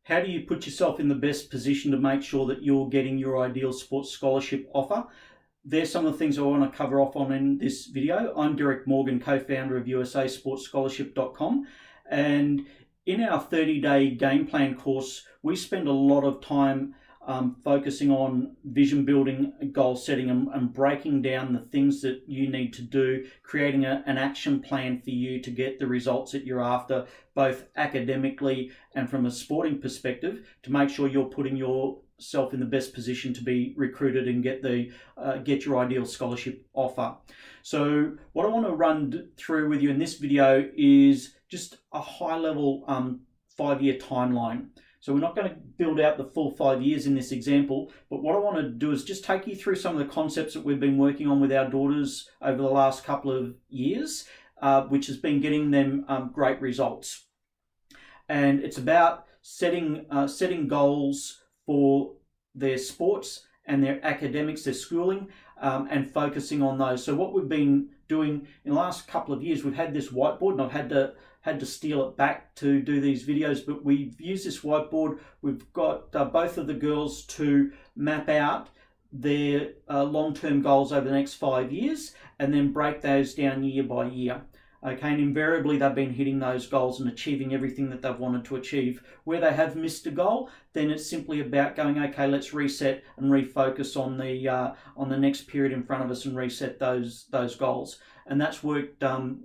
How do you put yourself in the best position to make sure that you're getting your ideal sports scholarship offer? There's some of the things I want to cover off on in this video. I'm Derek Morgan, co-founder of USASportsScholarship.com, and in our 30-day game plan course, we spend a lot of time focusing on vision building, goal setting, and breaking down the things that you need to do, creating an action plan for you to get the results that you're after, both academically and from a sporting perspective, to make sure you're putting yourself in the best position to be recruited and get your ideal scholarship offer. So what I want to run through with you in this video is just a high-level 5-year timeline. So we're not going to build out the full 5 years in this example, but what I want to do is just take you through some of the concepts that we've been working on with our daughters over the last couple of years, which has been getting them great results. And it's about setting goals for their sports and their academics, their schooling, and focusing on those. So what we've been doing in the last couple of years, we've had this whiteboard, and I've had to steal it back to do these videos, but we've used this whiteboard. We've got both of the girls to map out their long-term goals over the next 5 years and then break those down year by year. Okay, and invariably they've been hitting those goals and achieving everything that they've wanted to achieve. Where they have missed a goal, then it's simply about going, okay, let's reset and refocus on the next period in front of us and reset those goals. And that's worked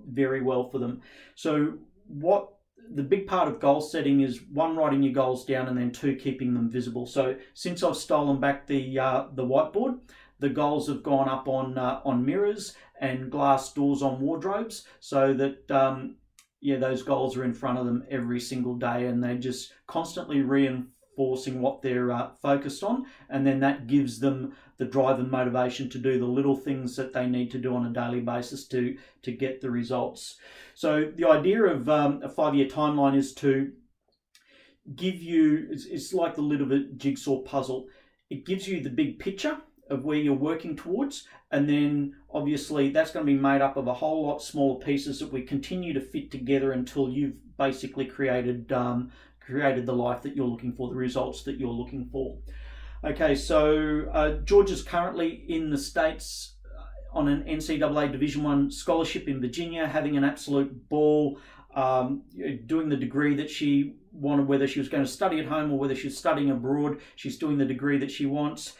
very well for them. So what the big part of goal setting is, 1, writing your goals down, and then 2, keeping them visible. So since I've stolen back the whiteboard, the goals have gone up on mirrors and glass doors on wardrobes, so that those goals are in front of them every single day, and they're just constantly reinforcing what they're focused on, and then that gives them the drive and motivation to do the little things that they need to do on a daily basis to get the results. So the idea of a 5-year timeline is to give you, it's like the lid of a jigsaw puzzle. It gives you the big picture of where you're working towards, and then obviously that's going to be made up of a whole lot smaller pieces that we continue to fit together until you've basically created the life that you're looking for, the results that you're looking for. Okay, so Georgia's currently in the States on an NCAA Division I scholarship in Virginia, having an absolute ball, doing the degree that she wanted, whether she was going to study at home or whether she's studying abroad. She's doing the degree that she wants.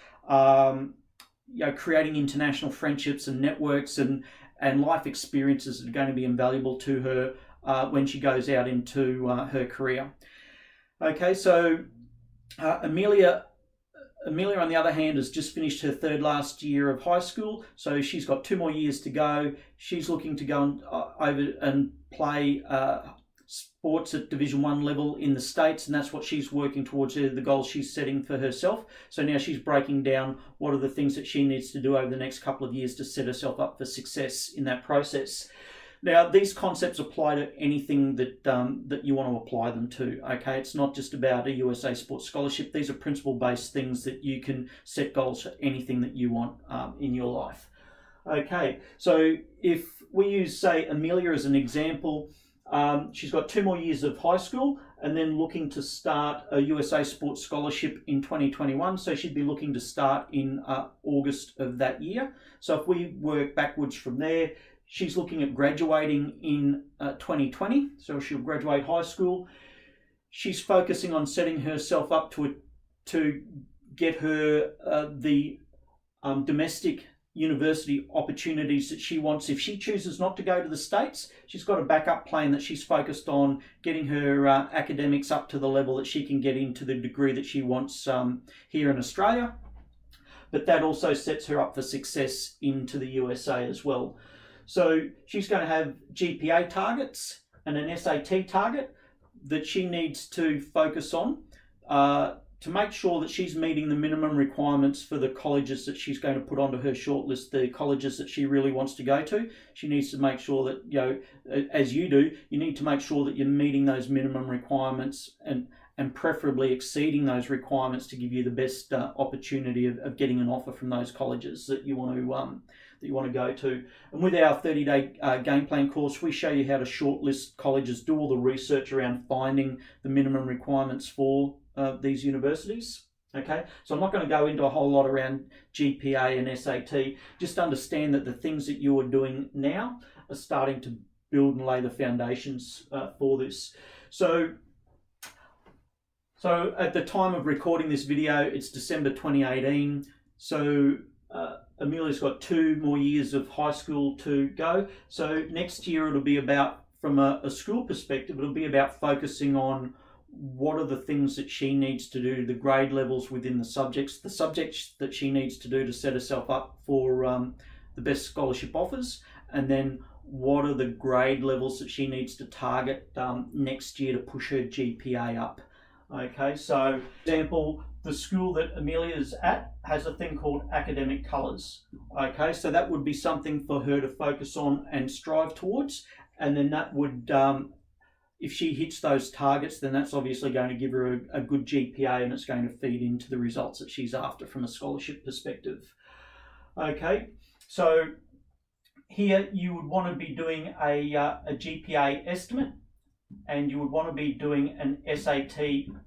Creating international friendships and networks and life experiences that are going to be invaluable to her when she goes out into her career. Okay, so Amelia, on the other hand, has just finished her last year of high school, so she's got 2 more years to go. She's looking to go over and play sports at Division I level in the States, and that's what she's working towards, the goals she's setting for herself. So now she's breaking down what are the things that she needs to do over the next couple of years to set herself up for success in that process. Now, these concepts apply to anything that you want to apply them to. Okay, it's not just about a USA Sports Scholarship. These are principle-based things that you can set goals for anything that you want in your life. Okay, so if we use, say, Amelia as an example, she's got 2 more years of high school and then looking to start a USA Sports Scholarship in 2021. So she'd be looking to start in August of that year. So if we work backwards from there, she's looking at graduating in 2020. So she'll graduate high school. She's focusing on setting herself up to get her the domestic university opportunities that she wants. If she chooses not to go to the States, she's got a backup plan that she's focused on getting her academics up to the level that she can get into the degree that she wants here in Australia. But that also sets her up for success into the USA as well. So she's going to have GPA targets and an SAT target that she needs to focus on to make sure that she's meeting the minimum requirements for the colleges that she's going to put onto her shortlist, the colleges that she really wants to go to. She needs to make sure that, as you do, you need to make sure that you're meeting those minimum requirements and preferably exceeding those requirements to give you the best opportunity of getting an offer from those colleges that you want to go to. And with our 30-day game plan course, we show you how to shortlist colleges, do all the research around finding the minimum requirements for these universities. Okay, so I'm not going to go into a whole lot around GPA and SAT. Just understand that the things that you are doing now are starting to build and lay the foundations for this. So at the time of recording this video, it's December 2018. So Amelia's got 2 more years of high school to go. So next year it'll be about, from a school perspective, it'll be about focusing on what are the things that she needs to do, the grade levels within the subjects that she needs to do to set herself up for the best scholarship offers, and then what are the grade levels that she needs to target next year to push her GPA up. Okay, so for example, the school that Amelia's at has a thing called academic colours. Okay, so that would be something for her to focus on and strive towards, and then that would if she hits those targets, then that's obviously going to give her a good GPA, and it's going to feed into the results that she's after from a scholarship perspective. Okay, so here you would want to be doing a GPA estimate, and you would want to be doing an SAT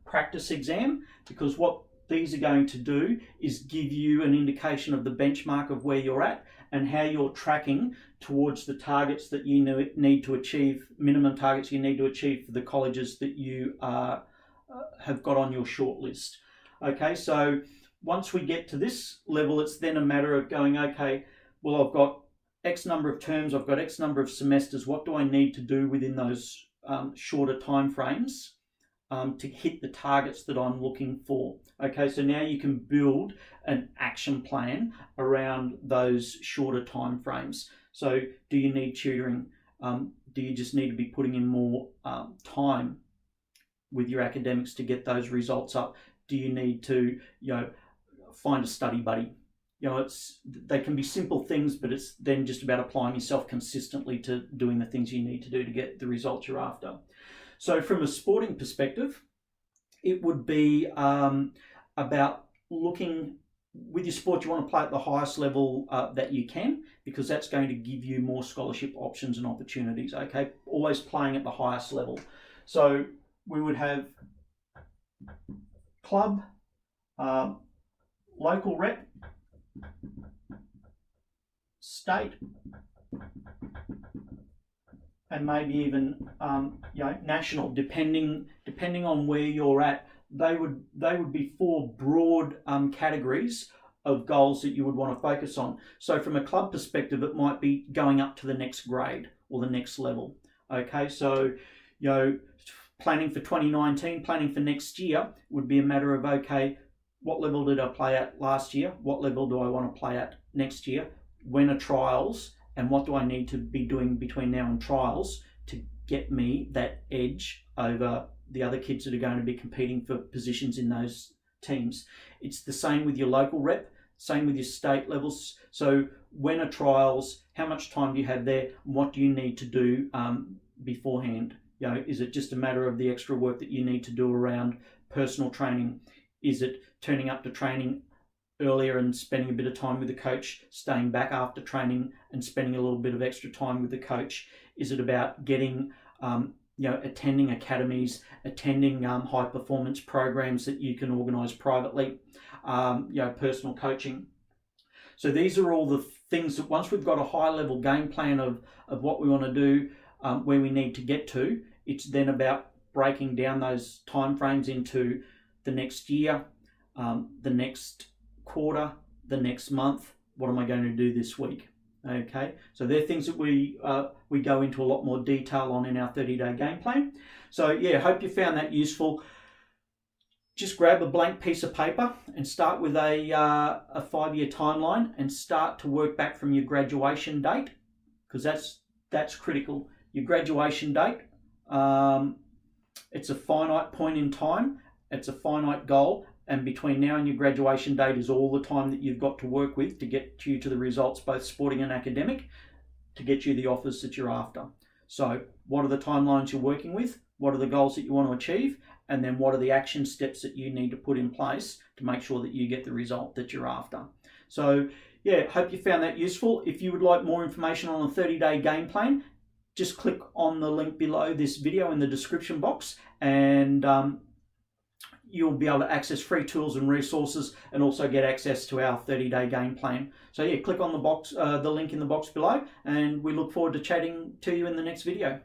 practice exam, because what these are going to do is give you an indication of the benchmark of where you're at and how you're tracking towards the targets that you need to achieve, minimum targets you need to achieve for the colleges that you have got on your shortlist. Okay, so once we get to this level, it's then a matter of going, okay, well, I've got X number of terms, I've got X number of semesters, what do I need to do within those shorter time frames to hit the targets that I'm looking for. Okay, so now you can build an action plan around those shorter time frames. So do you need tutoring? Do you just need to be putting in more time with your academics to get those results up? Do you need to, find a study buddy? They can be simple things, but it's then just about applying yourself consistently to doing the things you need to do to get the results you're after. So from a sporting perspective, it would be about looking with your sport. You want to play at the highest level that you can, because that's going to give you more scholarship options and opportunities. Okay, always playing at the highest level. So we would have club, local rep, state, and maybe even national, depending on where you're at. They would be 4 broad categories of goals that you would want to focus on. So from a club perspective, it might be going up to the next grade or the next level. Okay, so planning for 2019, planning for next year would be a matter of, okay, what level did I play at last year? What level do I want to play at next year? When are trials? And what do I need to be doing between now and trials to get me that edge over the other kids that are going to be competing for positions in those teams? It's the same with your local rep, same with your state levels. So when are trials? How much time do you have there? What do you need to do beforehand? Is it just a matter of the extra work that you need to do around personal training? Is it turning up to training earlier and spending a bit of time with the coach, staying back after training and spending a little bit of extra time with the coach? Is it about getting, attending academies, attending high performance programs that you can organise privately, personal coaching? So these are all the things that once we've got a high level game plan of what we want to do, where we need to get to, it's then about breaking down those timeframes into the next year, the next quarter, the next month. What am I going to do this week? Okay, so they're things that we go into a lot more detail on in our 30-day game plan. So yeah, hope you found that useful. Just grab a blank piece of paper and start with a 5-year timeline and start to work back from your graduation date, because that's critical. Your graduation date, it's a finite point in time, it's a finite goal, and between now and your graduation date is all the time that you've got to work with to get you to the results, both sporting and academic, to get you the offers that you're after. So what are the timelines you're working with? What are the goals that you want to achieve? And then what are the action steps that you need to put in place to make sure that you get the result that you're after? So yeah, hope you found that useful. If you would like more information on the 30-day game plan, just click on the link below this video in the description box, and you'll be able to access free tools and resources, and also get access to our 30-day game plan. So yeah, click on the link in the box below, and we look forward to chatting to you in the next video.